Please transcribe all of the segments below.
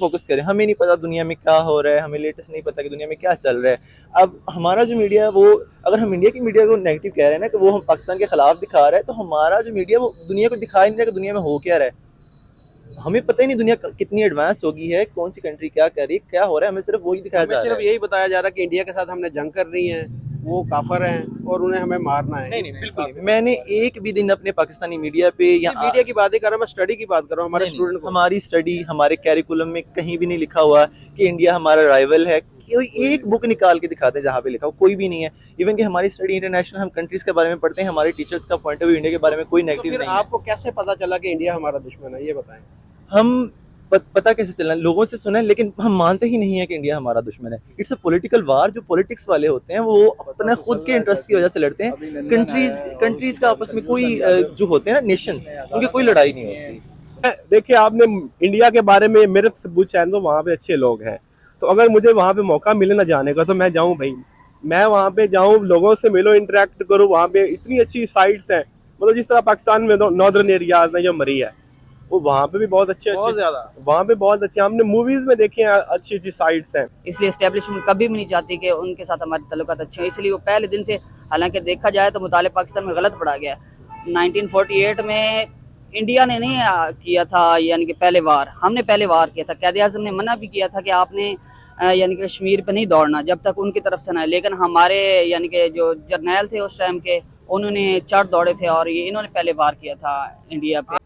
Focus करें। हमें नहीं पता दुनिया में क्या हो रहा है, हमें लेटेस्ट नहीं पता कि दुनिया में क्या चल रहा है। अब हमारा जो मीडिया है वो, अगर हम इंडिया की मीडिया को नेगेटिव कह रहे हैं ना कि वो हम पाकिस्तान के खिलाफ दिखा रहा है, तो हमारा जो मीडिया वो दुनिया को दिखा ही नहीं रहा कि दुनिया में हो क्या रहा है। हमें पता ही नहीं दुनिया कितनी एडवांस हो गई है, कौन सी कंट्री क्या कर रही है, क्या हो रहा है, हमें सिर्फ वही दिखाया हमें जा रहा सिर्फ है। यही बताया जा रहा है कि इंडिया के साथ हमने जंग करनी है, वो काफर हैं और उन्हें हमें मारना है। नहीं नहीं, बिल्कुल नहीं। मैंने एक भी दिन अपने पाकिस्तानी मीडिया पे या ये मीडिया की बात ही कर रहा हूँ, मैं स्टडी की बात कर रहा हूँ हमारे नहीं नहीं, स्टूडेंट को। हमारी स्टडी हमारे कैरिकुलम में कहीं भी नहीं लिखा हुआ कि इंडिया हमारा राइवल है। कोई एक बुक निकाल के दिखाते हैं जहाँ पे लिखा हो, कोई भी नहीं है। इवन कि हमारी स्टडी इंटरनेशनल, हम कंट्रीज के बारे में पढ़ते हैं, हमारे टीचर्स का पॉइंट ऑफ व्यू इंडिया के बारे में कोई तो नेगेटिव फिर नहीं है। आपको कैसे पता चला कि इंडिया हमारा दुश्मन है, ये बताएं। हम पता कैसे चलना, लोगों से सुना है, लेकिन हम मानते ही नहीं है कि इंडिया हमारा दुश्मन है। इट्स अ पॉलिटिकल वार। जो पॉलिटिक्स वाले होते हैं वो अपना खुद के इंटरेस्ट की वजह से लड़ते हैं। कंट्रीज कंट्रीज का आपस में कोई जो होते हैं ना नेशंस, उनकी कोई लड़ाई नहीं होती। देखिए, आपने इंडिया के बारे में मेरे से पूछा है तो वहाँ पे अच्छे लोग हैं, तो अगर मुझे वहाँ पे मौका मिले ना जाने का तो मैं जाऊँ भाई। मैं वहाँ पे जाऊँ, लोगों से मिलो, इंटरेक्ट करूँ। वहाँ पे इतनी अच्छी साइट्स हैं, मतलब जिस तरह पाकिस्तान में नॉर्दर्न एरियाज में जो मरी है, वो वहाँ पे भी बहुत अच्छे बहुत अच्छे, ज्यादा। वहाँ पे बहुत अच्छे हमने मूवीज में देखे हैं, अच्छी अच्छी साइट्स हैं। इसलिए इस्टेब्लिशमेंट कभी भी नहीं चाहती कि उनके साथ हमारे ताल्लुकात अच्छे हों, इसलिए वो पहले दिन से, हालांकि देखा जाए तो मुताले पाकिस्तान में गलत पड़ा गया। 1948 में इंडिया ने नहीं किया था, यानी कि पहले वार हमने पहले वार किया था। कैद आज़म ने मना भी किया था कि आपने यानी कि कश्मीर पे नहीं दौड़ना जब तक उनकी तरफ से ना, लेकिन हमारे यानी कि जो जर्नैल थे उस टाइम के, उन्होंने चढ़ दौड़े थे और ये इन्होंने पहले वार किया था इंडिया पे।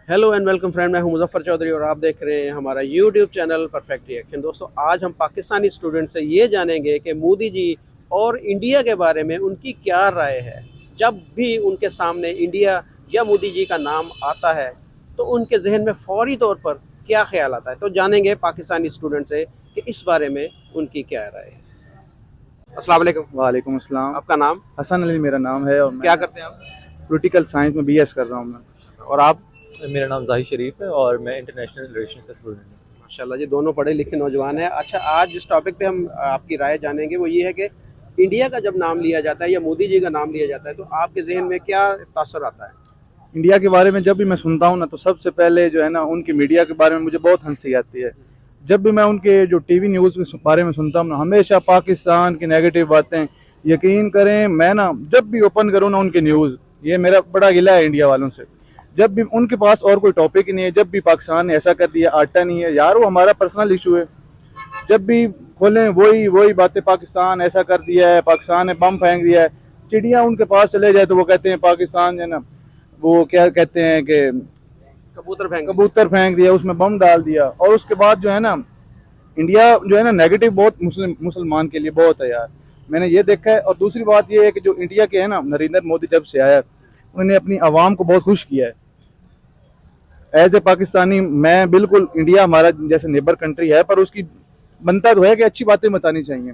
हेलो एंड वेलकम फ्रेंड, मैं हूं मुजफ्फर चौधरी और आप देख रहे हैं हमारा यूट्यूब चैनल परफेक्ट रिएक्शन। दोस्तों, आज हम पाकिस्तानी स्टूडेंट से ये जानेंगे कि मोदी जी और इंडिया के बारे में उनकी क्या राय है। जब भी उनके सामने इंडिया या मोदी जी का नाम आता है तो उनके जहन में फौरी तौर पर क्या ख्याल आता है, तो जानेंगे पाकिस्तानी स्टूडेंट से कि इस बारे में उनकी क्या राय है। अस्सलाम वालेकुम। वालेकुम अस्सलाम। आपका नाम? हसन अली मेरा नाम है और मैं क्या करते हैं आप? पॉलिटिकल साइंस में बीएस कर रहा हूँ मैं। और आप? मेरा नाम जाहिद शरीफ है और मैं इंटरनेशनल रिलेशंस का स्टूडेंट हूँ। माशाल्लाह जी, दोनों पढ़े लिखे नौजवान हैं। अच्छा, आज जिस टॉपिक पे हम आपकी राय जानेंगे वो ये है कि इंडिया का जब नाम लिया जाता है या मोदी जी का नाम लिया जाता है तो आपके जहन में क्या तासर आता है? इंडिया के बारे में जब भी मैं सुनता हूँ ना, तो सबसे पहले जो है ना, उनकी मीडिया के बारे में मुझे बहुत हंसी आती है। जब भी मैं उनके जो टीवी न्यूज़ के बारे में सुनता हूँ ना, हमेशा पाकिस्तान की नेगेटिव बातें। यकीन करें, मैं ना जब भी ओपन करूँ ना उनकी न्यूज़, ये मेरा बड़ा गिला है इंडिया वालों से। जब भी उनके पास और कोई टॉपिक ही नहीं है, जब भी पाकिस्तान ने ऐसा कर दिया, आटा नहीं है यार, वो हमारा पर्सनल इशू है। जब भी खोलें वही वही बातें, पाकिस्तान ऐसा कर दिया है, पाकिस्तान ने बम फेंक दिया है। चिड़िया उनके पास चले जाए तो वो कहते हैं पाकिस्तान जो है ना, वो क्या कहते हैं कि कबूतर फेंक दिया, उसमें बम डाल दिया। और उसके बाद जो है ना, इंडिया जो है ना नेगेटिव बहुत मुसलमान के लिए बहुत है यार, मैंने ये देखा है। और दूसरी बात ये है कि जो इंडिया के है ना, नरेंद्र मोदी जब से आया, उन्होंने अपनी आवाम को बहुत खुश किया है। एज ए पाकिस्तानी मैं बिल्कुल, इंडिया हमारा जैसे नेबर कंट्री है, पर उसकी बनता तो है कि अच्छी बातें बतानी चाहिए।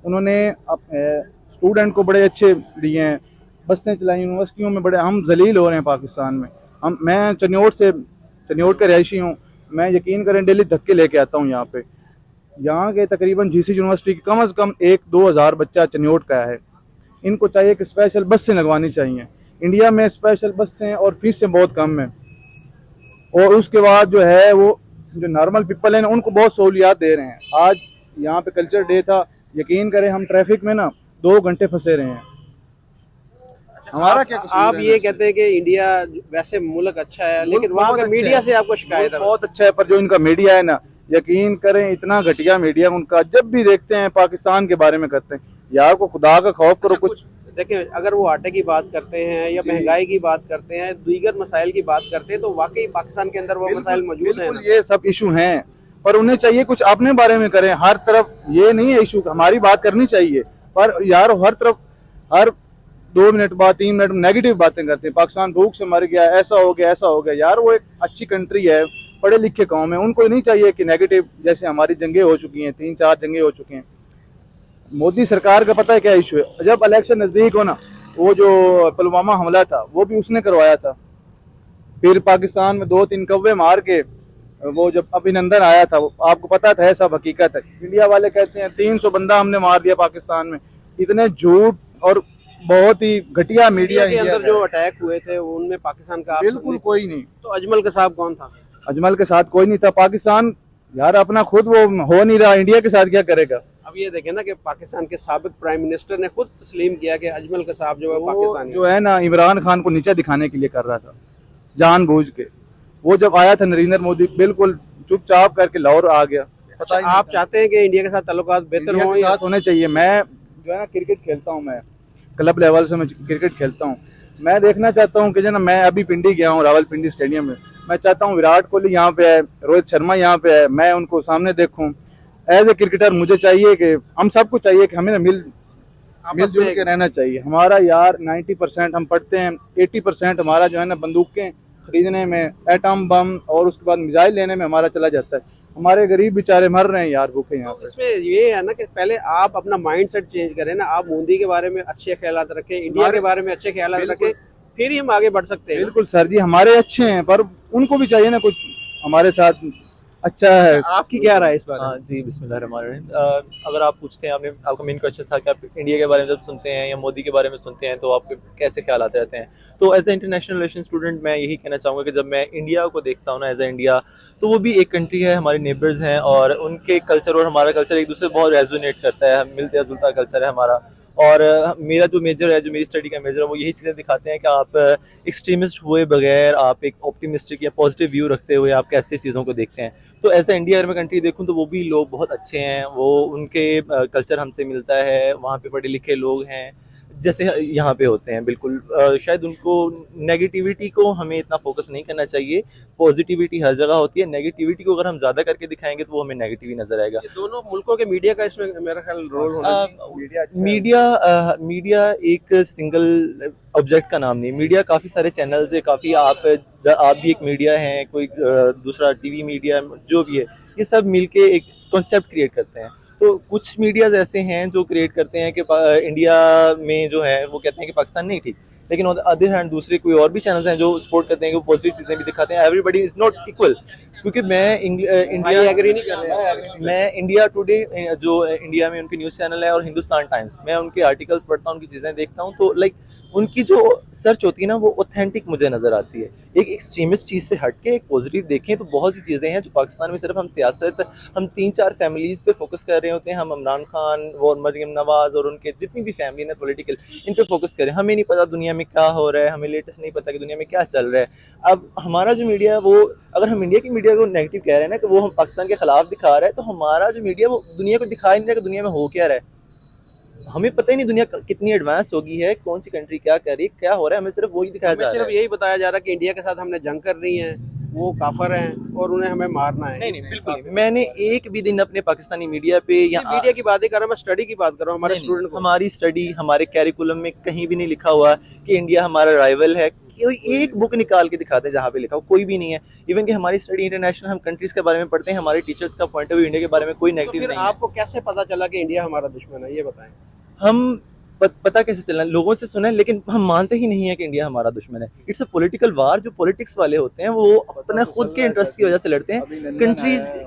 उन्होंने स्टूडेंट को बड़े अच्छे दिए हैं, बसें चलाई यूनिवर्सिटियों में, बड़े हम जलील हो रहे हैं पाकिस्तान में। मैं चनियोट का रहायशी हूँ। मैं यकीन करें डेली धक्के लेके आता हूँ यहाँ पे। यहाँ के तकरीबन जीसी यूनिवर्सिटी की कम से कम 1-2 हज़ार बच्चा चनियोट का है। इनको चाहिए कि स्पेशल बसें लगवानी चाहिए। इंडिया में स्पेशल बसें और फीसें बहुत कम हैं। और उसके बाद जो है वो जो नॉर्मल पीपल हैं ना, उनको बहुत सहूलियात दे रहे हैं। आज यहाँ पे कल्चर डे था, यकीन करें हम ट्रैफिक में ना 2 घंटे फंसे रहे हैं। हमारा क्या कसूर आप है? ये कहते हैं कि इंडिया वैसे मुल्क अच्छा है, लेकिन वहाँ के मीडिया से आपको शिकायत है? बहुत अच्छा है, पर जो इनका मीडिया है ना, यकीन करें इतना घटिया मीडिया उनका। जब भी देखते हैं पाकिस्तान के बारे में करते हैं। यार को खुदा का खौफ करो। कुछ देखें, अगर वो आटे की बात करते हैं या महंगाई की बात करते हैं, दीगर मसाइल की बात करते हैं, तो वाकई पाकिस्तान के अंदर वो मसाइल मौजूद हैं। ये सब इशू हैं, पर उन्हें चाहिए कुछ अपने बारे में करें। हर तरफ ये नहीं है इशू, हमारी बात करनी चाहिए, पर यार हर तरफ हर 2 मिनट बाद 3 मिनट में नेगेटिव बातें करते हैं। पाकिस्तान भूख से मर गया, ऐसा हो गया, ऐसा हो गया। यार वो एक अच्छी कंट्री है, पढ़े लिखे कौम है, उनको नहीं चाहिए कि नेगेटिव, जैसे हमारी जंगें हो चुकी हैं, 3-4 जंगें हो चुकी हैं। मोदी सरकार का पता है क्या इशू है? जब इलेक्शन नजदीक हो ना, वो जो पुलवामा हमला था वो भी उसने करवाया था। फिर पाकिस्तान में 2-3 कौवे मार के वो जब अभिनंदन आया था, वो आपको पता था, सब हकीकत है। इंडिया वाले कहते हैं 300 बंदा हमने मार दिया पाकिस्तान में। इतने झूठ और बहुत ही घटिया मीडिया के अंदर जो अटैक हुए थे उनमें पाकिस्तान का बिल्कुल कोई नहीं। तो अजमल कसाब कौन था? अजमल के साथ कोई नहीं था। पाकिस्तान यार अपना खुद वो हो नहीं रहा, इंडिया के साथ क्या करेगा। अब ये देखें ना कि पाकिस्तान के साबिक प्राइम मिनिस्टर ने खुद तस्लीम किया कि अजमल कसाब जो है वो पाकिस्तानी जो है ना इमरान खान को नीचा दिखाने के लिए कर रहा था जानबूझ के। वो जब आया था नरेंद्र मोदी बिल्कुल चुपचाप करके लाहौर आ गया। अच्छा, आप चाहते हैं कि इंडिया के साथ ताल्लुकात बेहतर इंडिया हों के या साथ होने चाहिए। मैं जो है ना क्रिकेट खेलता हूँ, मैं क्लब लेवल से मैं क्रिकेट खेलता हूँ। मैं देखना चाहता हूँ कि जो ना मैं अभी पिंडी गया हूँ रावलपिंडी स्टेडियम में, मैं चाहता हूँ विराट कोहली यहाँ पे है, रोहित शर्मा यहाँ पे है, मैं उनको सामने देखूँ। एज ए क्रिकेटर मुझे चाहिए कि हम सबको चाहिए कि हमें ना आपस मिलजुल में के रहना चाहिए। हमारा यार 90% हम पढ़ते हैं, 80% हमारा जो है ना बंदूकें खरीदने में, एटम बम और उसके बाद मिसाइल लेने में हमारा चला जाता है। हमारे गरीब बेचारे मर रहे हैं यार भूखे यहाँ तो पे। इसमें ये है ना कि पहले आप अपना माइंड सेट चेंज करें ना, आप मोदी के बारे में अच्छे ख्यालात रखें, इंडिया के बारे में अच्छे ख्यालात बिल्कुल। रखें, फिर ही हम आगे बढ़ सकते हैं। बिल्कुल सर जी, हमारे अच्छे हैं पर उनको भी चाहिए ना कुछ हमारे साथ अच्छा है। आपकी क्या राय है इस बारे में? हाँ जी, बिस्मिल्लाहिर्रहमानिर्रहीम। अगर आप पूछते हैं, आपने आपका मेन क्वेश्चन था कि आप इंडिया के बारे में जब सुनते हैं या मोदी के बारे में सुनते हैं तो आपके कैसे ख्याल आते रहते हैं। तो as a international relation student मैं यही कहना चाहूँगा कि जब मैं इंडिया को देखता हूँ ना एज ए इंडिया, तो वो भी एक कंट्री है, हमारे नेबर्स हैं और उनके कल्चर और हमारा कल्चर एक दूसरे से बहुत रेजोनेट करता है, मिलता जुलता कल्चर है हमारा। और मेरा जो मेजर है, जो मेरी स्टडी का मेजर है, वो यही चीज़ें दिखाते हैं कि आप एक्सट्रीमिस्ट हुए बगैर, आप एक ऑप्टिमिस्टिक या पॉजिटिव व्यू रखते हुए आप कैसे चीज़ों को देखते हैं। तो ऐसा इंडिया अगर मैं कंट्री देखूं तो वो भी लोग बहुत अच्छे हैं, वो उनके कल्चर हमसे मिलता है, वहाँ पे पढ़े लिखे लोग हैं जैसे यहाँ पे होते हैं बिल्कुल। शायद उनको नेगेटिविटी को हमें इतना फोकस नहीं करना चाहिए, पॉजिटिविटी हर जगह होती है, नेगेटिविटी को अगर हम ज़्यादा करके दिखाएंगे तो वो हमें नेगेटिव ही नज़र आएगा। ये दोनों मुल्कों के मीडिया का इसमें मेरा ख्याल रोल होना चाहिए। मीडिया एक सिंगल ऑब्जेक्ट का नाम नहीं, मीडिया काफ़ी सारे चैनल्स है, काफ़ी आप भी एक मीडिया हैं, कोई दूसरा टीवी मीडिया जो भी है, ये सब मिलके एक कॉन्सेप्ट क्रिएट करते हैं। तो कुछ मीडियाज ऐसे हैं जो क्रिएट करते हैं कि इंडिया में जो है वो कहते हैं कि पाकिस्तान नहीं ठीक, लेकिन ऑन द अदर हैंड दूसरे कोई और भी चैनल्स हैं जो सपोर्ट करते हैं, कि वो पॉजिटिव चीज़ें भी दिखाते हैं। एवरीबडी इज़ नॉट इक्वल, क्योंकि मैं इंडिया एग्री नहीं कर रहे। मैं इंडिया टुडे जो इंडिया में उनके न्यूज़ चैनल है और हिंदुस्तान टाइम्स, मैं उनके आर्टिकल्स पढ़ता हूँ, उनकी चीज़ें देखता हूँ, तो लाइक उनकी जो सर्च होती है ना वो ऑथेंटिक मुझे नज़र आती है। एक एक्सट्रीमिस्ट चीज़ से हट के एक पॉजिटिव देखें तो बहुत सी चीज़ें हैं जो पाकिस्तान में सिर्फ हम सियासत, हम 3-4 फैमिलीज़ पे फोकस कर रहे होते हैं, हम इमरान खान और मरीम नवाज़ और उनके जितनी भी फैमिली है पॉलिटिकल, इन पे फोकस करें। हमें नहीं पता दुनिया में क्या हो रहा है, हमें लेटेस्ट नहीं पता कि दुनिया में क्या चल रहा है। अब हमारा जो मीडिया है वो, अगर हम इंडिया की मीडिया को नेगेटिव कह रहे हैं ना कि वो हम पाकिस्तान के खिलाफ दिखा रहा है, तो हमारा जो मीडिया वो दुनिया को दिखा ही नहीं रहा कि दुनिया में हो क्या रहा है। हमें पता ही नहीं दुनिया कितनी एडवांस हो गई है, कौन सी कंट्री क्या कर रही है, क्या हो रहा है, हमें सिर्फ वही दिखाया जा हमें रहा सिर्फ है। यही बताया जा रहा है कि इंडिया के साथ हमने जंग कर रही है, वो काफर हैं और उन्हें हमें मारना है। नहीं नहीं, बिल्कुल नहीं। मैंने एक भी दिन अपने पाकिस्तानी मीडिया पे या मीडिया की बात ही कर रहा हूँ, मैं स्टडी की बात कर रहा हूँ, हमारे नहीं, स्टूडेंट को। हमारी स्टडी, हमारे कैरिकुलम में कहीं भी नहीं लिखा हुआ कि इंडिया हमारा राइवल है। कोई एक बुक निकाल के दिखाते हैं जहाँ पे लिखा हो, कोई भी नहीं है। इवन कि हमारी स्टडी इंटरनेशनल, हम कंट्रीज के बारे में पढ़ते हैं, हमारे टीचर्स का पॉइंट ऑफ व्यू इंडिया के बारे में कोई तो नेगेटिव फिर नहीं है। आपको कैसे पता चला कि इंडिया हमारा दुश्मन है, ये बताएं। हम पता कैसे चलना, लोगों से सुना है, लेकिन हम मानते ही नहीं है कि इंडिया हमारा दुश्मन है। इट्स अ पॉलिटिकल वार। जो पॉलिटिक्स वाले होते हैं वो अपना खुद के इंटरेस्ट की वजह से लड़ते हैं।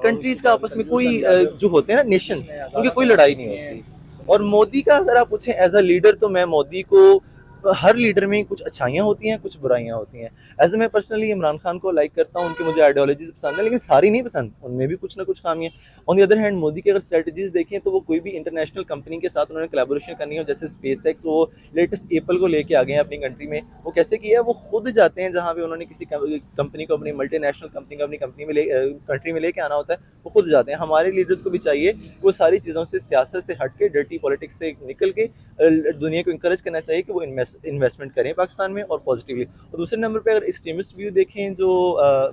कंट्रीज का आपस में कोई जो होते हैं ना नेशंस, उनकी कोई लड़ाई नहीं होती। और मोदी का अगर आप पूछें एज अ लीडर, तो मैं मोदी को, हर लीडर में कुछ अच्छाइयाँ होती हैं, कुछ बुराइयाँ होती हैं। एज ए मैं पर्सनली इमरान खान को लाइक करता हूँ, उनकी मुझे आइडियोलॉजीज पसंद है, लेकिन सारी नहीं पसंद, उनमें भी कुछ ना कुछ खामियाँ। On the other hand Modi की अगर स्ट्रेटजीज देखें तो वो कोई भी इंटरनेशनल कंपनी के साथ उन्होंने कोलैबोरेशन करनी हो, जैसे स्पेस एक्स, वो लेटेस्ट एप्पल को लेके आ गए हैं अपनी कंट्री में। वो कैसे किया है, वो खुद जाते हैं जहाँ पे उन्होंने किसी कंपनी को, अपनी मल्टीनेशनल कंपनी को अपनी कंट्री में लेके आना होता है, वो खुद जाते हैं। हमारे लीडर्स को भी चाहिए वो सारी चीज़ों से, सियासत से हट के, डर्टी पॉलिटिक्स से निकल के दुनिया को इंकरेज करना चाहिए कि वो इन्वेस्टमेंट करें पाकिस्तान में और पॉजिटिवली। और दूसरे नंबर पे अगर एक्सट्रीमिस्ट व्यू देखें जो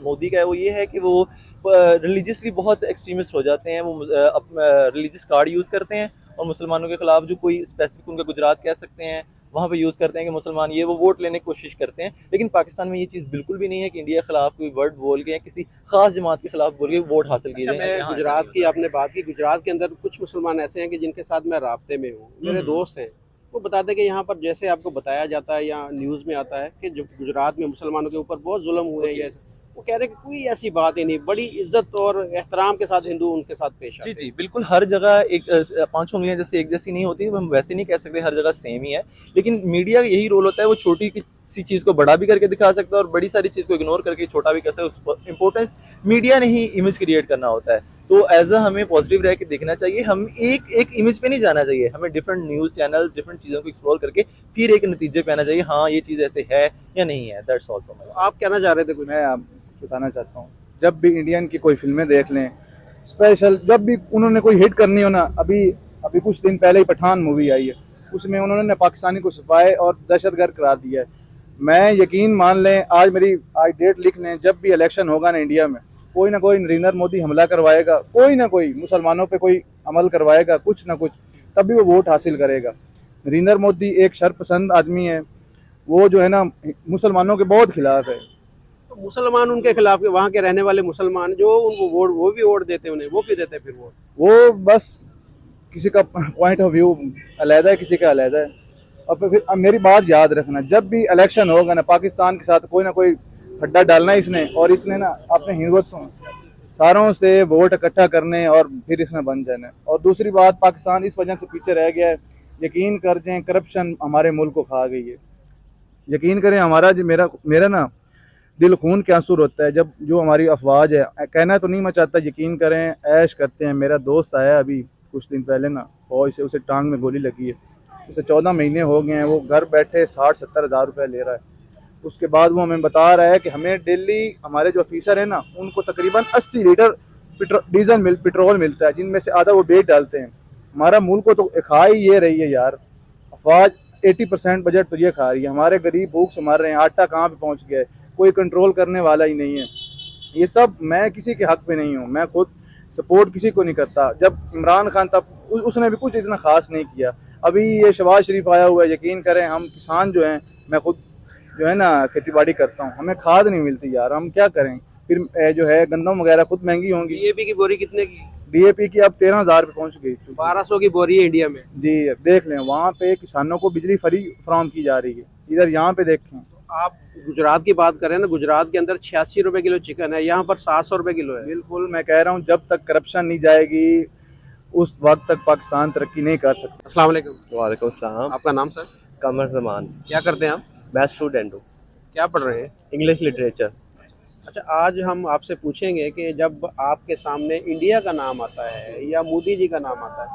मोदी का है, वो ये है कि वो रिलीजियसली बहुत एक्सट्रीमिस्ट हो जाते हैं। वो रिलीजियस कार्ड यूज़ करते हैं और मुसलमानों के खिलाफ जो कोई स्पेसिफिक, उनका गुजरात कह सकते हैं, वहाँ पे यूज़ करते हैं कि मुसलमान ये वो, वोट लेने की कोशिश करते हैं। लेकिन पाकिस्तान में ये चीज़ बिल्कुल भी नहीं है कि इंडिया के खिलाफ कोई वर्ड बोल के या किसी खास जमात के खिलाफ बोल के वोट हासिल किए अच्छा, जाए। मैं यहाँ गुजरात ऐसा की, नहीं होता। आपने बात की, गुजरात के अंदर कुछ मुसलमान ऐसे हैं कि जिनके साथ मैं राब्ते में हूँ, मेरे दोस्त हैं, वो बताते हैं कि यहाँ पर जैसे आपको बताया जाता है या न्यूज़ में आता है कि जो गुजरात में मुसलमानों के ऊपर बहुत जुल्म हुए हैं, या वो कह रहे हैं कि कोई ऐसी बात ही नहीं, बड़ी इज्जत और एहतराम के साथ हिंदू उनके साथ पेश आते जी हैं। जी, बिल्कुल। हर जगह एक पांचों उंगलियां जैसे एक जैसी नहीं होती, हम वैसे नहीं कह सकते हर जगह सेम ही है। लेकिन मीडिया का यही रोल होता है, वो छोटी सी चीज़ को बड़ा भी करके दिखा सकता है और बड़ी सारी चीज़ को इग्नोर करके छोटा भी कर सकता है। इंपॉर्टेंस मीडिया ने ही इमेज क्रिएट करना होता है। तो एज अ हमें पॉजिटिव रह के देखना चाहिए, हम एक एक इमेज पे नहीं जाना चाहिए, हमें डिफरेंट न्यूज़ चैनल डिफरेंट चीज़ों को एक्सप्लोर करके फिर एक नतीजे पे आना चाहिए, हाँ ये चीज़ ऐसे है या नहीं है। That's all from my side. आप कहना चाह रहे थे कुछ? मैं आपको बताना चाहता हूँ, जब भी इंडियन की कोई फिल्में देख लें, स्पेशल जब भी उन्होंने कोई हिट करनी हो ना, अभी अभी कुछ दिन पहले ही पठान मूवी आई है, उसमें उन्होंने पाकिस्तानी को सिपाही और दहशतगर्द करार दिया है। मैं यकीन मान लें, आज डेट लिख लें, जब भी इलेक्शन होगा ना इंडिया में, कोई ना कोई नरेंद्र मोदी हमला करवाएगा, कोई ना कोई मुसलमानों पे कोई अमल करवाएगा, कुछ ना कुछ, तभी वो वोट हासिल करेगा। नरेंद्र मोदी एक शरपसंद आदमी है, वो जो है ना मुसलमानों के बहुत खिलाफ है। तो मुसलमान उनके खिलाफ, वहाँ के रहने वाले मुसलमान जो उनको वोट, वो भी वोट देते उन्हें, वो क्यों देते फिर वोट? वो बस किसी का पॉइंट ऑफ व्यू अलहदा है, किसी का अलहदा है। और फिर अब मेरी बात याद रखना, जब भी इलेक्शन होगा ना, पाकिस्तान के साथ कोई ना कोई खड्डा डालना है इसने, और इसने ना अपने हिंदुत्व सारों से वोट इकट्ठा करने और फिर इसमें बन जाना। और दूसरी बात, पाकिस्तान इस वजह से पीछे रह गया है, यकीन कर जाएं, करप्शन हमारे मुल्क को खा गई है। यकीन करें, हमारा जो मेरा मेरा ना दिल खून के आंसू रोता है जब जो हमारी अफवाज है, कहना तो नहीं मैं चाहता, यकीन करें ऐश करते हैं। मेरा दोस्त आया अभी कुछ दिन पहले ना फौज से, उसे टांग में गोली लगी है, उसे 14 महीने हो गए हैं, वो घर बैठे 60-70 हज़ार रुपये ले रहा है। उसके बाद वो हमें बता रहा है कि हमें डेली, हमारे जो ऑफिसर है ना, उनको तकरीबन 80 लीटर पेट्रोल मिलता है, जिनमें से आधा वो बेच डालते हैं। हमारा मुल्क को तो खा ही ये रही है यार, अफवाज 80% बजट तो ये खा रही है, हमारे गरीब भूख से मर रहे हैं, आटा कहाँ पे पहुँच गया है, कोई कंट्रोल करने वाला ही नहीं है। ये सब मैं किसी के हक पे नहीं हूँ, मैं खुद सपोर्ट किसी को नहीं करता। जब इमरान खान था उसने भी कुछ इतना खास नहीं किया। अभी ये शहबाज शरीफ आया हुआ है, यकीन करें, हम किसान जो हैं, मैं खुद जो है ना खेती बाड़ी करता हूँ, हमें खाद नहीं मिलती यार, हम क्या करें। फिर जो है गंदम वगैरह खुद महंगी होंगी। डीएपी की बोरी कितने की? डीएपी की अब 13,000 पे पहुँच गई। 1200 की बोरी है इंडिया में। जी देख लें, वहाँ पे किसानों को बिजली फ्री फ्राहम की जा रही है, इधर यहाँ पे देखें। आप गुजरात की बात करें ना, गुजरात के अंदर 86 रुपए किलो चिकन है, यहाँ पर 700 रुपए किलो है। बिल्कुल, मैं कह रहा हूँ जब तक करप्शन नहीं जाएगी उस वक्त तक पाकिस्तान तरक्की नहीं कर सकता। अस्सलाम वालेकुम। वालेकुम सलाम। आपका नाम सर? कमर जमान। क्या करते हैं आप? मैं स्टूडेंट हूँ, क्या पढ़ रहे हैं? English literature. अच्छा, आज हम आपसे पूछेंगे कि जब आपके सामने इंडिया का नाम आता है या मोदी जी का नाम आता है,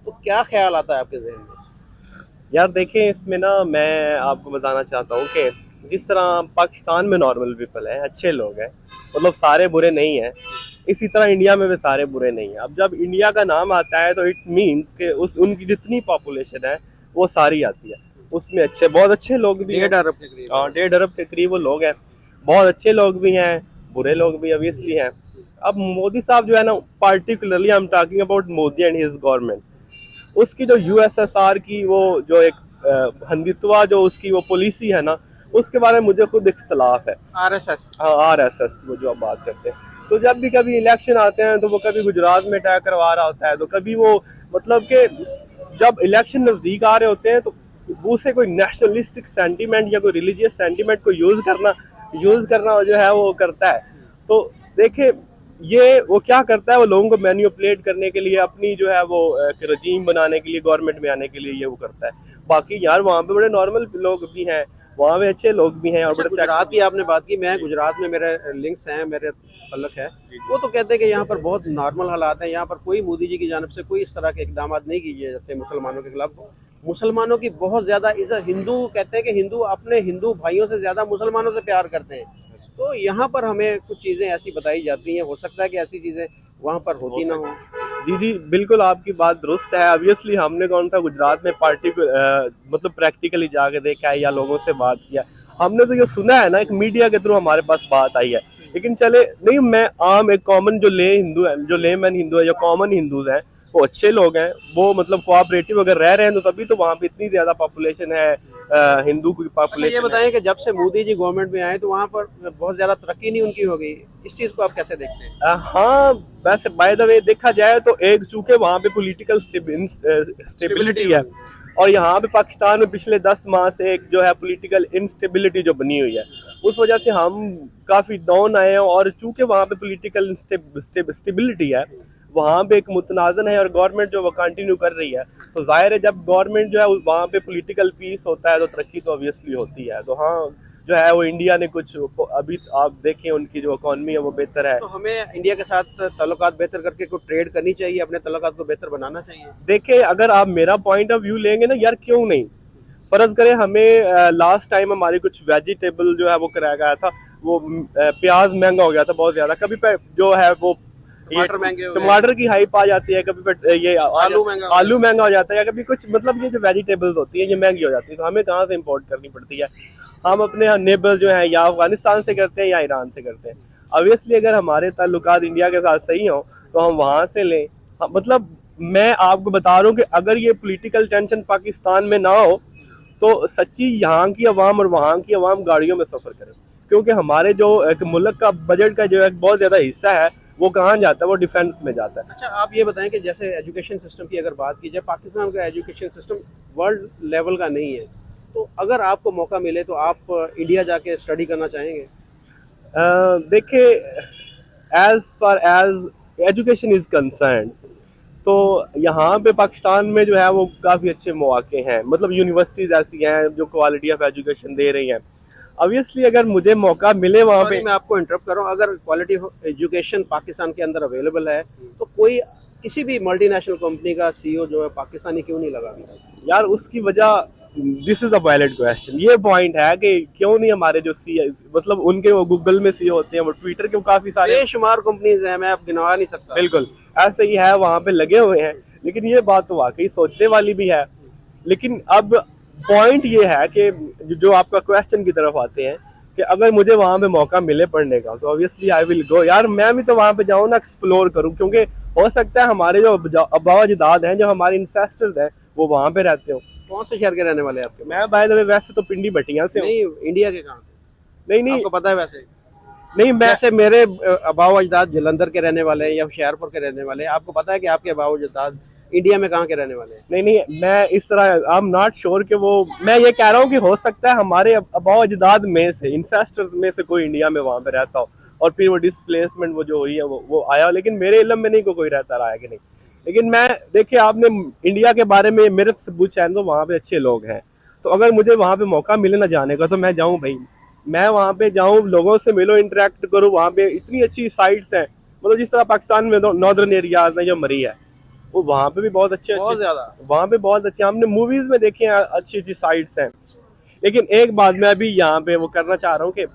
तो क्या ख्याल आता है आपके जहन में? यार देखें, इसमें ना मैं आपको बताना चाहता हूँ कि जिस तरह पाकिस्तान में नॉर्मल पीपल हैं, अच्छे लोग हैं, मतलब सारे बुरे नहीं हैं, इसी तरह इंडिया में भी सारे बुरे नहीं हैं। अब जब इंडिया का नाम आता है तो इट मीन्स कि उनकी जितनी पॉपुलेशन है वो सारी आती है, उसमें अच्छे, बहुत अच्छे लोग भी हैं। 1.5 अरब के करीब। हाँ, 1.5 अरब के करीब वो लोग हैं, बहुत अच्छे लोग भी हैं, बुरे लोग भी ऑब्वियसली हैं। अब मोदी साहब जो है ना, particularly I am talking about Modi and his government, उसकी जो यूएसएसआर की वो जो एक हिंदुत्व जो उसकी वो पॉलिसी है ना, उसके बारे में मुझे खुद इख्तलाफ है। आरएसएस। हाँ, आरएसएस की वो जो आप बात करते हैं, तो जब भी कभी इलेक्शन आते हैं तो वो कभी गुजरात में अटैक करवा रहा होता है, तो कभी वो मतलब कि जब इलेक्शन नज़दीक आ रहे होते हैं तो वो से कोई नेशनलिस्टिक सेंटीमेंट या कोई रिलीजियस सेंटीमेंट को यूज़ करना जो है वो करता है। तो देखिए, ये वो क्या करता है, वो लोगों को मैनिपुलेट करने के लिए, अपनी जो है वो रजीम बनाने के लिए, गवर्नमेंट में आने के लिए ये वो करता है। बाकी यार वहाँ पे बड़े नॉर्मल लोग भी हैं, वहाँ पे अच्छे लोग भी हैं। और अच्छा, बड़े गुजरात की आपने बात की, मैं गुजरात में मेरे लिंक्स हैं, मेरे तल्लक है, वो तो कहते हैं कि यहाँ पर बहुत नॉर्मल हालात हैं, यहाँ पर कोई मोदी जी की जानिब से कोई इस तरह के इकदाम नहीं किए जाते मुसलमानों के खिलाफ। मुसलमानों की बहुत ज़्यादा इज्जत, हिंदू कहते हैं कि हिंदू अपने हिंदू भाइयों से ज़्यादा मुसलमानों से प्यार करते हैं। तो यहाँ पर हमें कुछ चीज़ें ऐसी बताई जाती हैं, हो सकता है कि ऐसी चीज़ें वहाँ पर होती ना हो। जी जी, बिल्कुल आपकी बात दुरुस्त है। ऑब्वियसली हमने कौन सा गुजरात में मतलब प्रैक्टिकली जाके देखा है या लोगों से बात किया, हमने तो ये सुना है ना, एक मीडिया के थ्रू हमारे पास बात आई है। लेकिन चले नहीं, मैं आम एक कॉमन जो हिंदू है, जो लेमैन हिंदू है, जो कॉमन हिंदूज हैं, वो अच्छे लोग हैं, वो मतलब कोऑपरेटिव अगर रह रहे हैं तो तभी तो वहाँ पे इतनी ज़्यादा पॉपुलेशन है, हिंदू की अच्छा, पॉपुलेशन। ये बताएं कि जब से मोदी जी गवर्नमेंट में आए तो वहाँ पर बहुत ज़्यादा तरक्की नहीं उनकी हो गई, इस चीज़ को आप कैसे देखते हैं? हाँ, वैसे बाय द वे देखा जाए तो एक चूंकि वहाँ पे पॉलिटिकल स्टेबिलिटी है, और यहाँ पे पाकिस्तान में पिछले 10 माह से एक जो है पॉलिटिकल इंस्टेबिलिटी जो बनी हुई है, उस वजह से हम काफ़ी डाउन आए हैं। और चूंकि वहाँ पे पॉलिटिकल स्टेबिलिटी है, वहाँ पे एक मुतनाज़न है और गवर्नमेंट जो वो कंटिन्यू कर रही है, तो जाहिर है जब गवर्नमेंट जो है वहाँ पे पॉलिटिकल पीस होता है तो तरक्की तो ऑब्वियसली होती है। तो हाँ, जो है वो इंडिया ने कुछ अभी आप देखें उनकी जो इकॉनमी है वो बेहतर है। तो हमें इंडिया के साथ ताल्लुकात बेहतर करके कोई ट्रेड करनी चाहिए, अपने ताल्लुकात को बेहतर बनाना चाहिए। देखिए अगर आप मेरा पॉइंट ऑफ व्यू लेंगे ना यार, क्यों नहीं, फर्ज करें हमें लास्ट टाइम हमारी कुछ वेजिटेबल जो है वो कराया गया था, वो प्याज महंगा हो गया था बहुत ज्यादा, कभी पे जो है वो टमाटर महंगे हो गए, टमाटर की हाइप आ जाती है, कभी पे ये आलू महंगा हो जाता है, या कभी कुछ मतलब ये जो वेजिटेबल्स होती है ये महंगी हो जाती है, तो हमें कहाँ से इम्पोर्ट करनी पड़ती है, हम अपने नेबर जो है या अफगानिस्तान से करते हैं या ईरान से करते हैं। ऑब्वियसली अगर हमारे ताल्लुकात इंडिया के साथ सही हों तो हम वहाँ से लें। मतलब मैं आपको बता रहा हूँ कि अगर ये पॉलिटिकल टेंशन पाकिस्तान में ना हो तो सच्ची यहाँ की अवाम और वहाँ की अवाम गाड़ियों में सफ़र करें, क्योंकि हमारे जो एक मुल्क का बजट का जो एक बहुत ज़्यादा हिस्सा है वो कहाँ जाता है, वो डिफेंस में जाता है। अच्छा आप ये बताएं कि जैसे एजुकेशन सिस्टम की अगर बात की जाए, पाकिस्तान का एजुकेशन सिस्टम वर्ल्ड लेवल का नहीं है, तो अगर आपको मौका मिले तो आप इंडिया जाके स्टडी करना चाहेंगे? देखिए as far as education is concern तो यहाँ पे पाकिस्तान में जो है वो काफ़ी अच्छे मौके हैं, मतलब यूनिवर्सिटीज़ ऐसी हैं जो क्वालिटी ऑफ एजुकेशन दे रही हैं। ऑब्वियसली अगर मुझे मौका मिले वहाँ पे, मैं आपको इंटरप्ट कर रहा हूँ, अगर क्वालिटी ऑफ एजुकेशन पाकिस्तान के अंदर अवेलेबल है तो कोई किसी भी मल्टीनेशनल कंपनी का सीईओ जो है पाकिस्तानी क्यों नहीं लगा? यार उसकी वजह, this is a valid question, ये पॉइंट है कि क्यों नहीं हमारे जो सी मतलब उनके वो गूगल में सीईओ होते हैं, वो ट्विटर के काफ़ी सारे बेशुमार कंपनीज हैं, मैं अब गिनवा नहीं सकता। बिल्कुल ऐसे ही है, वहाँ पे लगे हुए हैं, लेकिन ये बात तो वाकई सोचने वाली भी है। लेकिन अब पॉइंट ये है कि जो आपका क्वेश्चन की तरफ आते हैं कि अगर मुझे वहाँ पे मौका मिले पढ़ने का तो ऑब्वियसली आई विल गो। यार मैं भी तो वहाँ पे जाऊँ ना, एक्सप्लोर करूँ, क्योंकि हो सकता है हमारे जो अब्बा अजदाद हैं, जो हमारे इंसेस्टर्स हैं, वो वहाँ पे रहते हो। कौन से शहर के रहने वाले हैं आपके? मैं बाय द वे वैसे तो पिंडी भटियां से हूँ। नहीं, इंडिया के कहाँ से? नहीं आपको पता है वैसे? नहीं मैं जैसे मेरे अबाव अजदाद जलंधर के रहने वाले हैं या हुशियारपुर के रहने वाले हैं, आपको पता है कि आपके अबाव अजदाद इंडिया में कहाँ के रहने वाले हैं? नहीं मैं इस तरह आई एम नॉट श्योर कि वो, मैं ये कह रहा हूँ कि हो सकता है हमारे अबाव अजदाद में से, इंसेस्टर्स में से कोई इंडिया में वहाँ पे रहता हो और फिर वो डिस्प्लेसमेंट वो जो हुई है वो आया, लेकिन मेरे इल्म में नहीं कोई रहता रहा है कि नहीं। लेकिन मैं, देखिए आपने इंडिया के बारे में मेरे से पूछा है तो वहाँ पे अच्छे लोग हैं, तो अगर मुझे वहाँ पे मौका मिले ना जाने का तो मैं जाऊँ भाई, मैं वहाँ पे जाऊँ, लोगों से मिलो, इंटरेक्ट करूँ। वहाँ पे इतनी अच्छी साइट्स हैं, मतलब जिस तरह पाकिस्तान में नॉर्दर्न एरियाज में जो मरी है वो वहाँ पे भी बहुत अच्छे ज्यादा वहाँ पे बहुत अच्छे, हमने मूवीज में देखे हैं, अच्छी अच्छी साइट्स हैं। लेकिन एक बात मैं अभी यहाँ पे वो करना चाह रहा हूँ कि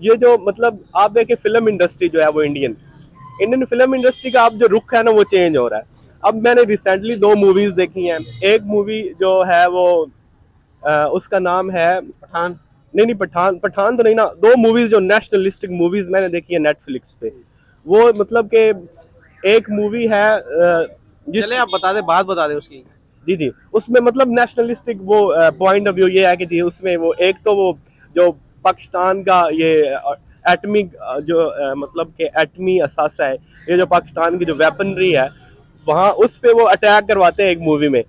ये जो मतलब आप देखें फिल्म इंडस्ट्री जो है वो इंडियन फिल्म इंडस्ट्री का अब जो रुख है ना वो चेंज हो रहा है। अब मैंने रिसेंटली 2 मूवीज देखी हैं। एक मूवी जो है वो उसका नाम है पठान। नहीं पठान तो नहीं ना, 2 मूवीज जो नेशनलिस्टिक मूवीज मैंने देखी है नेटफ्लिक्स पे। वो मतलब कि एक मूवी है चले आप बता दें, बात बता दें उसकी। जी उसमें मतलब नेशनलिस्टिक वो पॉइंट ऑफ व्यू ये है कि जी उसमें वो एक तो वो जो पाकिस्तान का ये एटमिक जो मतलब कि एटमी असासा है, ये जो पाकिस्तान की जो वेपनरी है वहाँ उस पे वो अटैक करवाते हैं एक मूवी में,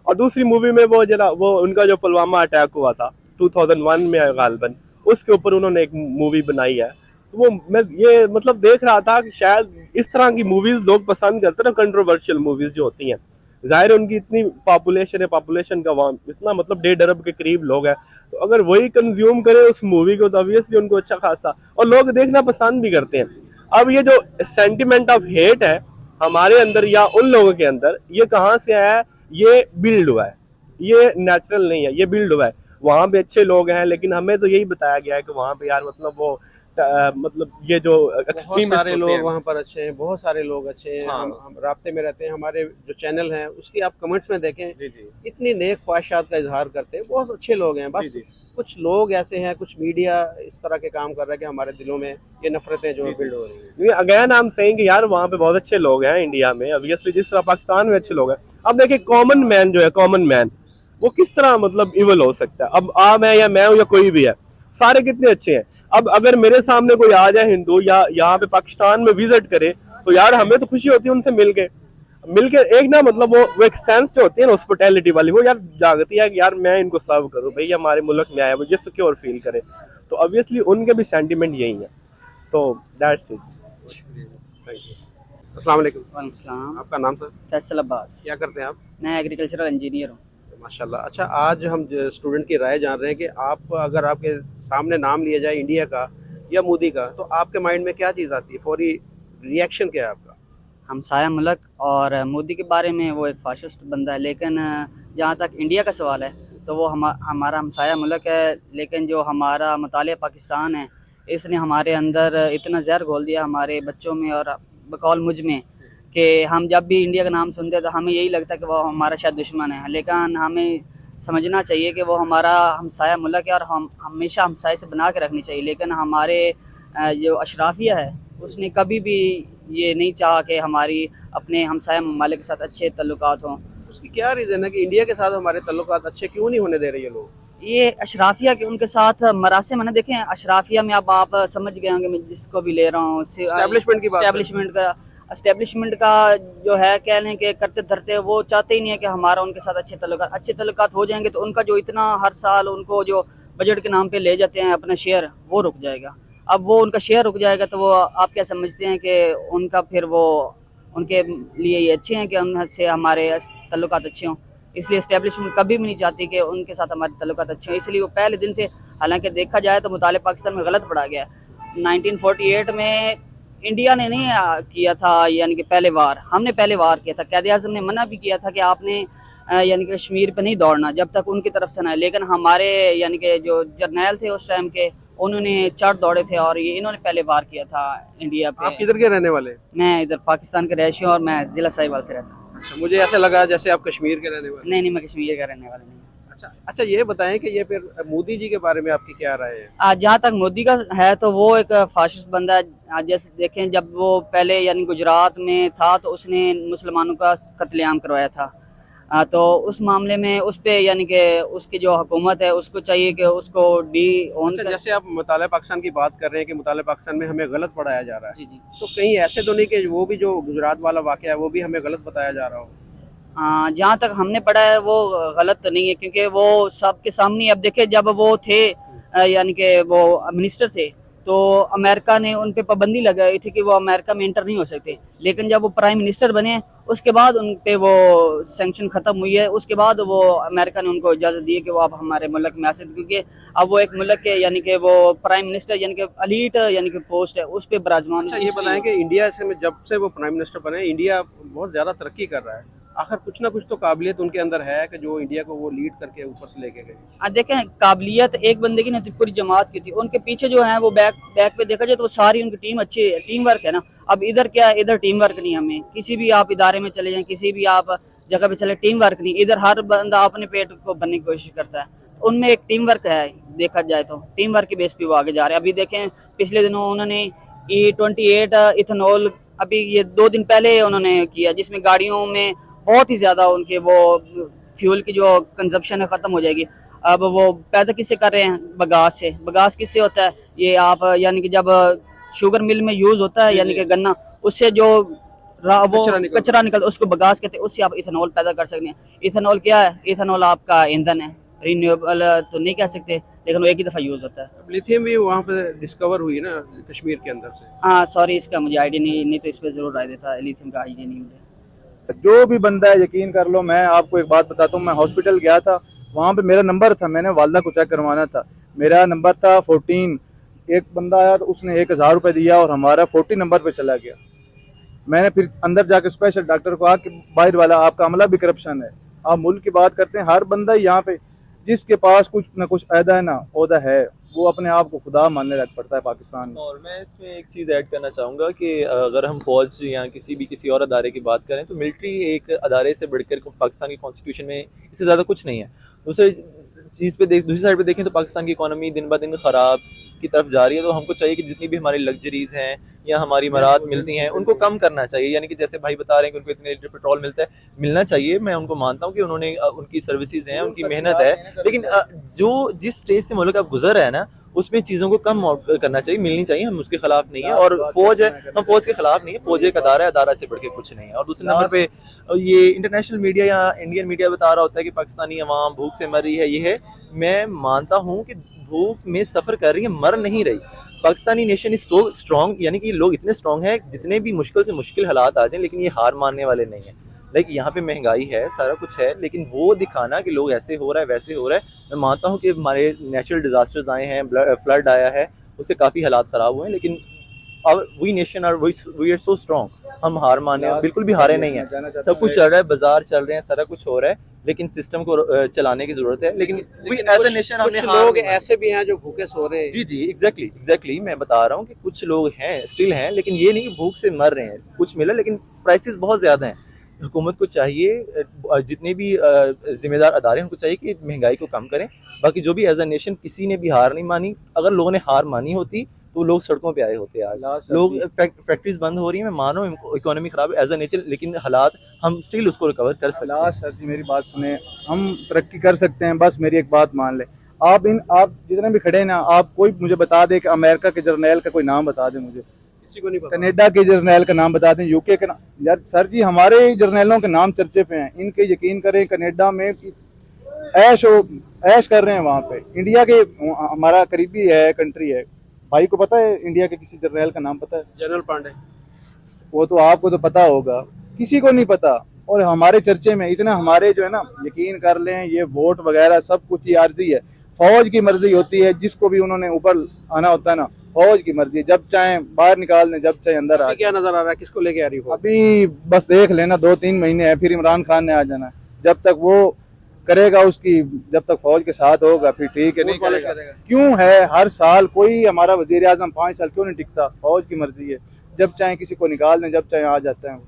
और दूसरी मूवी में वो उनका जो पुलवामा अटैक हुआ था 2001 में गालबन, उसके ऊपर उन्होंने एक मूवी बनाई है। तो वो मैं ये मतलब देख रहा था कि शायद इस तरह की मूवीज लोग पसंद करते हैं ना, कंट्रोवर्शियल मूवीज जो होती हैं। जाहिर है उनकी इतनी पॉपुलेशन है, पॉपुलेशन का वहाँ इतना मतलब 1.5 अरब के करीब लोग हैं, तो अगर वही कंज्यूम करे उस मूवी को तो ऑब्वियसली उनको अच्छा खासा, और लोग देखना पसंद भी करते हैं। अब ये जो सेंटिमेंट ऑफ हेट है हमारे अंदर या उन लोगों के अंदर, ये कहाँ से आया है? ये बिल्ड हुआ है, ये नेचुरल नहीं है, ये बिल्ड हुआ है। वहाँ पे अच्छे लोग हैं, लेकिन हमें तो यही बताया गया है कि वहाँ पे यार मतलब वो मतलब ये जो बहुत सारे लोग वहाँ पर अच्छे हैं, बहुत सारे लोग अच्छे हैं। हाँ। हम राब्ते में रहते हैं, हमारे जो चैनल हैं उसकी आप कमेंट्स में देखें, जी इतनी नेक ख्वाहिशात का इजहार करते हैं, बहुत अच्छे लोग हैं। बस कुछ लोग ऐसे हैं, कुछ मीडिया इस तरह के काम कर रहा है कि हमारे दिलों में ये नफरतें जो बिल्ड हो रही हैं। अगेन आई एम सेइंग कि यार वहाँ पे बहुत अच्छे लोग हैं इंडिया में, ऑब्वियसली जिस तरह पाकिस्तान में अच्छे लोग हैं। अब देखिए कॉमन मैन जो है, कॉमन मैन वो किस तरह मतलब इवल हो सकता है? अब आप है या मैं हूँ या कोई भी है, सारे कितने अच्छे हैं। अब अगर मेरे सामने कोई आ जाए हिंदू या यहाँ पे पाकिस्तान में विजिट करे तो यार हमें तो खुशी होती है उनसे मिलके एक ना मतलब वो एक सेंस जो होती है ना हॉस्पिटैलिटी वाली, वो यार जागती है कि यार मैं इनको सर्व करूँ, भाई हमारे मुल्क में आया, मुझे सिक्योर फील करे। तो ऑब्वियसली उनके भी सेंटिमेंट यही है। तो दैट्स इट। अस्सलाम वालेकुम। वालेकुम सलाम। आपका नाम सर? फैसल अब्बास। क्या करते हैं आप? मैं एग्रीकल्चरल इंजीनियर हूँ। माशाल्लाह। अच्छा, आज हम स्टूडेंट की राय जान रहे हैं कि आप, अगर आपके सामने नाम लिया जाए इंडिया का या मोदी का, तो आपके माइंड में क्या चीज़ आती है, फौरी रिएक्शन क्या है आपका? हमसाया मुल्क और मोदी के बारे में वो एक फाशिस्ट बंदा है, लेकिन जहाँ तक इंडिया का सवाल है तो वो हमारा हमसाया मुल्क है, लेकिन जो हमारा मुतालिया पाकिस्तान है इसने हमारे अंदर इतना जहर घोल दिया हमारे बच्चों में और बकौल मुझ में कि हम जब भी इंडिया का नाम सुनते हैं तो हमें यही लगता है कि वो हमारा शायद दुश्मन है, लेकिन हमें समझना चाहिए कि वो हमारा हमसाया मुल्क है और हम हमेशा हमसाए से बना के रखनी चाहिए। लेकिन हमारे जो अशराफिया है उसने कभी भी ये नहीं चाहा कि हमारी अपने हमसाया ममालिक के साथ अच्छे तल्लुकात हों। उसकी क्या रीज़न है कि इंडिया के साथ हमारे तल्लुकात अच्छे क्यों नहीं होने दे रहे ये लोग? ये अशराफिया के उनके साथ मरासिम है ना, देखें अशराफिया में अब आप समझ गए होंगे मैं जिसको भी ले रहा हूँ, एस्टैब्लिशमेंट की बात कर रहे हैं। एस्टेब्लिशमेंट का जो है कह लें कि करते धरते वो चाहते ही नहीं है कि हमारा उनके साथ अच्छे तल्लुकात हो जाएंगे तो उनका जो इतना हर साल उनको जो बजट के नाम पे ले जाते हैं अपना शेयर वो रुक जाएगा। अब वो उनका शेयर रुक जाएगा तो वो आप क्या समझते हैं कि उनका फिर वो उनके लिए ये अच्छे हैं कि उनसे हमारे तल्लुकात अच्छे हों। इसलिए इस्टेब्लिशमेंट कभी भी नहीं चाहती कि उनके साथ हमारे तल्लुकात अच्छे हों, इसलिए वो पहले दिन से, हालांकि देखा जाए तो मुतालिब पाकिस्तान में गलत पड़ा गया है। 1948 में इंडिया ने नहीं किया था, यानी कि पहले वार हमने पहले वार किया था। क़ायद आज़म ने मना भी किया था कि आपने यानी कि कश्मीर पे नहीं दौड़ना जब तक उनकी तरफ से ना आए, लेकिन हमारे यानी कि जो जर्नैल थे उस टाइम के उन्होंने चढ़ दौड़े थे और ये इन्होंने पहले वार किया था इंडिया पे। आप किधर के रहने वाले? मैं इधर पाकिस्तान के रहशी हूँ और मैं ज़िला साहिवाल से रहता हूँ। अच्छा, मुझे ऐसा लगा जैसे आप कश्मीर के रहने वाले। नहीं, मैं कश्मीर का रहने वाला नहीं। अच्छा अच्छा, ये बताएं कि ये फिर मोदी जी के बारे में आपकी क्या राय है? आज जहाँ तक मोदी का है तो वो एक फाशिस्ट बंदा है। आज जैसे देखें, जब वो पहले यानी गुजरात में था तो उसने मुसलमानों का कत्लेआम करवाया था। तो उस मामले में उस पे यानी कि उसकी जो हुकूमत है उसको चाहिए कि उसको ऑन अच्छा, जैसे आप मुतालिब पाकिस्तान की बात कर रहे हैं कि मुतालिब पाकिस्तान में हमें गलत पढ़ाया जा रहा है, जी जी। तो कहीं ऐसे तो नहीं कि वो भी जो गुजरात वाला वाक़या है वो भी हमें गलत बताया जा रहा हो? जहाँ तक हमने पढ़ा है वो गलत तो नहीं है, क्योंकि वो सबके सामने अब देखे जब वो थे यानी कि वो मिनिस्टर थे तो अमेरिका ने उन पे पाबंदी लगाई थी कि वो अमेरिका में इंटर नहीं हो सकते, लेकिन जब वो प्राइम मिनिस्टर बने उसके बाद उन पे वो सैंक्शन ख़त्म हुई है। उसके बाद वो अमेरिका ने उनको इजाज़त दी है कि वो अब हमारे मुल्क में आ सकते, क्योंकि अब वो एक मुल्क के यानी कि वो प्राइम मिनिस्टर यानी कि एलीट यानी कि पोस्ट है उस पर विराजमान। अच्छा, ये बताएं कि इंडिया से जब से वो प्राइम मिनिस्टर बने इंडिया बहुत ज़्यादा तरक्की कर रहा है, आखिर कुछ ना कुछ तो काबिलियत उनके अंदर है कि जो इंडिया को वो लीड करके ऊपर से लेके गए। देखें, काबिलियत एक बंदे की नहीं थी, पूरी जमात की थी। उनके पीछे जो है वो बैक पे देखा जाए तो वो सारी उनकी टीम अच्छी है, टीम वर्क है ना। अब इधर क्या है, इधर टीम वर्क नहीं। हमें किसी भी आप इदारे में चले जाएं, किसी भी आप जगह पे चले, टीम वर्क नहीं। इधर हर बंदा अपने पेट को भरने की कोशिश करता है, उनमें एक टीम वर्क है। देखा जाए तो टीम वर्क की बेस पे वो आगे जा रहे हैं। अभी देखें, पिछले दिनों उन्होंने E28 इथेनॉल अभी ये 2 दिन पहले उन्होंने किया, जिसमें गाड़ियों में बहुत ही ज़्यादा उनके वो फ्यूल की जो कंजप्शन है ख़त्म हो जाएगी। अब वो पैदा किससे कर रहे हैं? बगास से। बगास किससे होता है? ये आप यानी कि जब शुगर मिल में यूज़ होता है यानी कि गन्ना, उससे जो वो कचरा निकलता है उसको बगास कहते हैं, उससे आप इथेनॉल पैदा कर सकते हैं। इथेनॉल क्या है? इथेनॉल आपका ईंधन है, रिन्यूएबल तो नहीं कह सकते, लेकिन वो एक ही दफ़ा यूज़ होता है। लिथियम भी वहाँ पे डिस्कवर हुई ना कश्मीर के अंदर से। हाँ सॉरी, इसका मुझे आइडिया नहीं तो इस पर ज़रूर राय देता। लिथियम का आइडिया नहीं मुझे। जो भी बंदा है, यकीन कर लो, मैं आपको एक बात बताता हूँ। मैं हॉस्पिटल गया था, वहाँ पे मेरा नंबर था, मैंने वालदा को चेक करवाना था, मेरा नंबर था 14। एक बंदा आया तो उसने 1000 रुपये दिया और हमारा 40 नंबर पे चला गया। मैंने फिर अंदर जाकर स्पेशल डॉक्टर को कहा कि बाहर वाला आपका अमला भी करप्शन है। आप मुल्क की बात करते हैं, हर बंदा यहाँ पे जिसके पास कुछ ना कुछ अहदा है ना ओहदा है, वो अपने आप को खुदा मानने लग पड़ता है पाकिस्तान में। और मैं इसमें एक चीज़ ऐड करना चाहूँगा कि अगर हम फ़ौज या किसी और अदारे की बात करें तो मिलिट्री एक अदारे से बढ़कर पाकिस्तान की कॉन्स्टिट्यूशन में इससे ज़्यादा कुछ नहीं है। दूसरी साइड पे देखें तो पाकिस्तान की इकॉनमी दिन ब दिन ख़राब की तरफ जा रही है, तो हमको चाहिए कि जितनी भी हमारी लग्जरीज़ हैं या हमारी मरात मिलती हैं उनको कम करना चाहिए। यानी कि जैसे भाई बता रहे हैं कि उनको इतने लीटर पेट्रोल मिलता है, मिलना चाहिए। मैं उनको मानता हूँ कि उन्होंने उनकी सर्विसेज हैं, उनकी मेहनत है, लेकिन जो जिस स्टेज से मुल्क अब गुजर रहा है ना उसमें चीज़ों को कम करना चाहिए, मिलनी चाहिए। हम उसके खिलाफ नहीं है, और फौज है, हम फौज के खिलाफ नहीं है। फौज एक अदारा है, अदारा से बढ़ के कुछ नहीं है। और दूसरे नंबर पे ये इंटरनेशनल मीडिया या इंडियन मीडिया बता रहा होता है कि पाकिस्तानी अवाम भूख से मर रही है। ये है, मैं मानता हूँ कि भूख में सफ़र कर रही है, मर नहीं रही। Pakistani nation is so strong, यानी कि लोग इतने स्ट्रॉन्ग हैं, जितने भी मुश्किल से मुश्किल हालात आ जाएं, लेकिन ये हार मानने वाले नहीं हैं। लाइक यहाँ पे महंगाई है, सारा कुछ है, लेकिन वो दिखाना कि लोग ऐसे हो रहा है वैसे हो रहा है। मैं मानता हूँ कि हमारे नेचुरल डिजास्टर्स आए हैं, फ्लड आया है, उससे काफ़ी हालात ख़राब हुए हैं, लेकिन अब we nation are we are so strong, हम हार माने बिल्कुल भी हारे नहीं हैं। सब कुछ चल रहा है, बाजार चल रहे हैं, सारा कुछ हो रहा है, लेकिन सिस्टम को चलाने की जरूरत है। लेकिन एज अ नेशन हमने कुछ हार लोग नहीं मानी। ऐसे भी हैं जो भूखे सो रहे हैं। जी जी, एग्जैक्टली मैं बता रहा हूँ कि कुछ लोग हैं, स्टिल हैं, लेकिन ये नहीं कि भूख से मर रहे हैं, कुछ मिला, लेकिन प्राइसेस बहुत ज़्यादा हैं। हुकूमत को चाहिए, जितने भी जिम्मेदार अदारे हैं उनको चाहिए कि महंगाई को कम करें। बाकी जो भी एज अ नेशन किसी ने भी हार नहीं मानी, अगर लोगों ने हार मानी होती तो लोग सड़कों पे आए होते आज। लोग फैक्ट्रीज बंद हो रही हैं, मैं मान रहा हूँ इकोनॉमी खराब है एज अ नेचर, लेकिन हालात हम स्टिल उसको रिकवर कर सकते हैं। लास्ट सर जी मेरी बात सुने, हम तरक्की कर सकते हैं, बस मेरी एक बात मान ले। आप जितने भी खड़े हैं ना, आप कोई मुझे बता दे कि अमेरिका के जर्नैल का कोई नाम बता दे मुझे, किसी को नहीं पता। कनाडा के जर्नैल का नाम बता दें, यूके का नाम। यार सर जी हमारे जर्नैलों के नाम चर्चे पे हैं, इनके यकीन करें कनाडा में ऐश ऐश कर रहे हैं वहाँ पे। इंडिया के हमारा करीबी है, कंट्री है, भाई को पता है इंडिया के किसी जर्नैल का नाम पता है? जनरल पांडे। वो तो आपको तो पता होगा, किसी को नहीं पता। और हमारे चर्चे में इतना, हमारे जो है ना, यकीन कर लें ये वोट वगैरह सब कुछ ही आर्जी है, फौज की मर्जी होती है, जिसको भी उन्होंने ऊपर आना होता है ना, फौज की मर्जी है, जब चाहे बाहर निकाल दें, जब चाहे अंदर आ अभी क्या नजर आ रहा है, किसको लेके आ रही हो? अभी बस देख लेना, 2-3 महीने है, फिर इमरान खान ने आ जाना है। जब तक वो करेगा उसकी, जब तक फौज के साथ होगा फिर ठीक है, नहीं करेगा। क्यों है हर साल कोई हमारा वजीर आजम 5 साल क्यों नहीं टिकता? फौज की मर्जी है, जब चाहे किसी को निकाल दें, जब चाहे आ जाते हैं।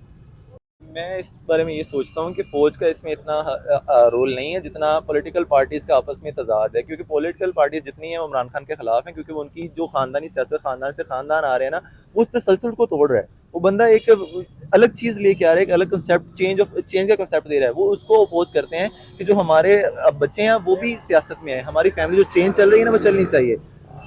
मैं इस बारे में ये सोचता हूँ कि फ़ौज का इसमें इतना रोल नहीं है जितना पॉलिटिकल पार्टीज़ का आपस में तजाद है, क्योंकि पॉलिटिकल पार्टीज़ जितनी हैं वो इमरान खान के ख़िलाफ़ हैं, क्योंकि वो उनकी जो ख़ानदानी सियासत, ख़ानदान से ख़ानदान आ रहे हैं ना, वो उस तसलसल को तोड़ रहा है। वो बंदा एक अलग चीज़ लेके आ रहा है, एक अलग कंसेप्ट, चेंज का कंसेप्ट दे रहा है, वो उसको अपोज करते हैं कि जो हमारे बच्चे हैं वो भी सियासत में हैं, हमारी फैमिली जो चेंज चल रही है ना वो चलनी चाहिए।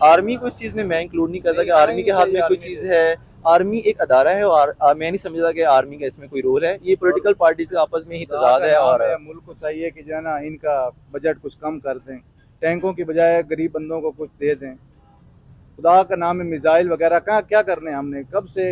आर्मी को इस चीज़ में मैं इंक्लूड नहीं करता कि आर्मी के हाथ में कोई चीज़ है। आर्मी एक अदारा है और मैं नहीं समझता कि आर्मी का इसमें कोई रोल है, ये पॉलिटिकल पार्टीज का आपस में ही तजाद है। और मुल्क को चाहिए कि जो है ना इनका बजट कुछ कम कर दें, टैंकों की बजाय गरीब बंदों को कुछ दे दें। खुदा का नाम है, मिसाइल वगैरह कहाँ क्या करने, हमने कब से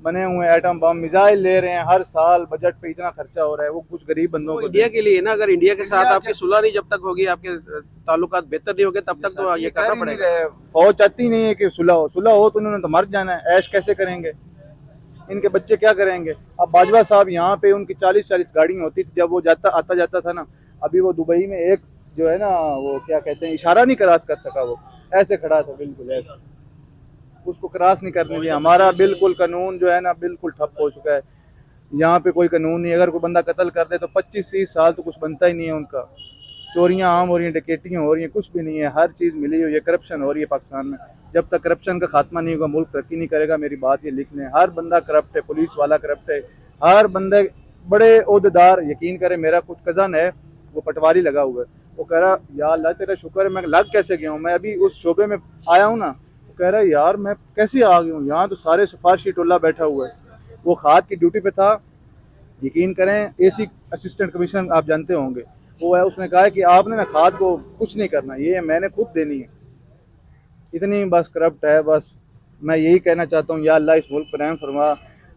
बने हुए एटम बम मिसाइल ले रहे हैं, हर साल बजट पे इतना खर्चा हो रहा है, वो कुछ गरीब बंदों को इंडिया के लिए ना, अगर इंडिया के साथ आपकी सुलह नहीं जब तक होगी, आपके ताल्लुकात बेहतर नहीं होंगे, तब तक तो ये करना पड़ेगा। फौज चाहती नहीं है कि सुलह हो तो उन्होंने तो मर जाना है, ऐश कैसे करेंगे, इनके बच्चे क्या करेंगे? अब बाजवा साहब यहाँ पे उनकी 40-40 गाड़ियाँ होती थी जब वो आता जाता था ना, अभी वो दुबई में एक जो है ना, वो क्या कहते हैं, इशारा नहीं क्रॉस कर सका, वो ऐसे खड़ा था, बिल्कुल ऐसे, उसको क्रॉस नहीं करने दिया। हमारा बिल्कुल कानून जो है ना बिल्कुल ठप हो चुका है, यहाँ पे कोई कानून नहीं। अगर कोई बंदा कत्ल कर दे तो 25-30 साल तो कुछ बनता ही नहीं है उनका। चोरियां आम हो रही हैं, डकैतियाँ हो रही हैं, कुछ भी नहीं है, हर चीज़ मिली हुई है, करप्शन हो रही है पाकिस्तान में। जब तक करप्शन का खात्मा नहीं होगा मुल्क तरक्की नहीं करेगा, मेरी बात ये लिख लें। हर बंदा करप्ट है, पुलिस वाला करप्ट है, हर बंदे बड़े ओहदेदार। यकीन करें मेरा कुछ कज़न है, वो पटवारी लगा हुआ है, वो कह रहा या अल्लाह तेरा शुक्र है मैं लग कैसे गया हूँ, मैं अभी उस शोबे में आया हूँ ना। वो कह रहा है यार मैं कैसे आ गया हूँ, यहाँ तो सारे सिफारशी टोला बैठा हुआ है। वो खाद की ड्यूटी पे था, यकीन करें एसी असिस्टेंट कमिश्नर आप जानते होंगे, वो है, उसने कहा है कि आपने ना खाद को कुछ नहीं करना, ये मैंने खुद देनी है। इतनी बस करप्ट है। बस मैं यही कहना चाहता हूँ, या अल्लाह इस मुल्क पर रहम फरमा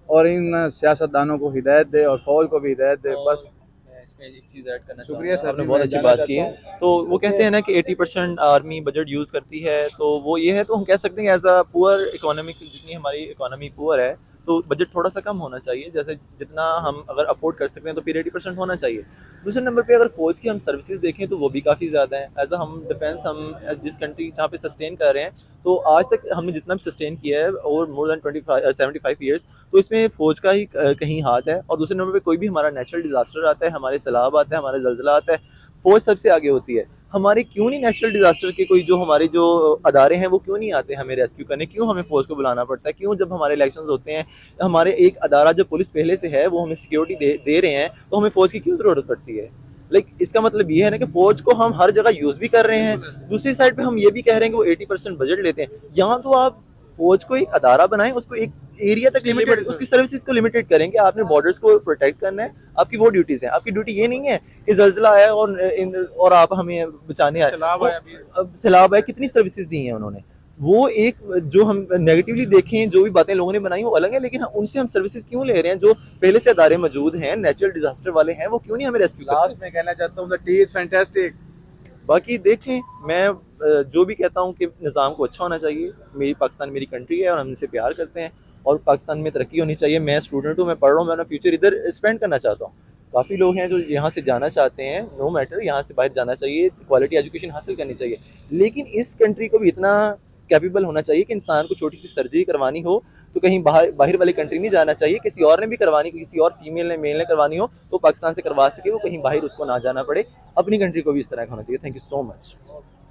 और इन सियासतदानों को हिदायत दे और फौज को भी हिदायत दे। बस मैं इसमें एक चीज़ ऐड करना शुक्रिया चाहूँगा, सर, आपने मैं बहुत अच्छी जानना बात चाहता की है। हूँ। तो वो कहते हैं ना कि 80% आर्मी बजट यूज़ करती है, तो वो ये है, तो हम कह सकते हैं एज अ पुअर इकोनॉमिक, जितनी हमारी इकोनॉमी पुअर है तो बजट थोड़ा सा कम होना चाहिए, जैसे जितना हम अगर अफोर्ड कर सकते हैं तो फिर 80% होना चाहिए। दूसरे नंबर पे अगर फौज की हम सर्विसेज देखें तो वो भी काफ़ी ज़्यादा हैं। एज अ हम डिफेंस, हम जिस कंट्री जहाँ पे सस्टेन कर रहे हैं, तो आज तक हमने जितना भी सस्टेन किया है ओवर मोर दैन 75 ईयर्स, तो इसमें फ़ौज का ही कहीं हाथ है। और दूसरे नंबर पे कोई भी हमारा नेचुरल डिजास्टर आता है, हमारे सैलाब आता है, हमारा जल्जला आता है, फ़ौज सबसे आगे होती है। हमारे क्यों नहीं नेचुरल डिजास्टर के कोई जो हमारे जो अदारे हैं वो क्यों नहीं आते हमें रेस्क्यू करने? क्यों हमें फ़ौज को बुलाना पड़ता है? क्यों जब हमारे इलेक्शंस होते हैं, हमारे एक अदारा जो पुलिस पहले से है वो हमें सिक्योरिटी दे रहे हैं, तो हमें फ़ौज की क्यों ज़रूरत पड़ती है? इसका मतलब ये है ना कि फ़ौज को हम हर जगह यूज़ भी कर रहे हैं, दूसरी साइड पे हम ये भी कह रहे हैं कि वो 80% बजट लेते हैं। यहाँ तो आप फौज को एक अदारा बनाएं, उसको एक एरिया तक लिमिटेड, उसकी सर्विसेज को लिमिटेड करें कि आपने बॉर्डर्स को प्रोटेक्ट करना है, आपकी वो ड्यूटीज हैं। आपकी ड्यूटी ये नहीं है कि जल्जला आया और आप हमें बचाने आए, सैलाब आया, कितनी सर्विसेज दी हैं उन्होंने। वो एक जो हम नेगेटिवली देखें, जो भी बातें लोगों ने बनाई वो अलग है, लेकिन उनसे हम सर्विसेज क्यों ले रहे हैं? जो पहले से अदारे मौजूद हैं, नेचुरल डिजास्टर वाले हैं, वो क्यों नहीं हमें रेस्क्यू करते? लास्ट में कहना चाहता हूँ द टी इज फैंटास्टिक। बाकी देख लें, मैं जो भी कहता हूँ कि निज़ाम को अच्छा होना चाहिए। मेरी पाकिस्तान मेरी कंट्री है और हम इनसे प्यार करते हैं और पाकिस्तान में तरक्की होनी चाहिए। मैं स्टूडेंट हूँ, मैं पढ़ रहा हूँ, मैं अपना फ्यूचर इधर स्पेंड करना चाहता हूँ। काफ़ी लोग हैं जो यहाँ से जाना चाहते हैं, नो मैटर, यहाँ से बाहर जाना चाहिए, क्वालिटी एजुकेशन हासिल करनी चाहिए। लेकिन इस कंट्री को भी इतना कैपेबल होना चाहिए कि इंसान को छोटी सी सर्जरी करवानी हो तो कहीं बाहर वाली कंट्री नहीं जाना चाहिए। किसी और ने भी करवानी, किसी और फीमेल ने मेल ने करवानी हो तो पाकिस्तान से करवा सके, वो कहीं बाहर उसको ना जाना पड़े। अपनी कंट्री को भी इस तरह का होना चाहिए। Thank you so much.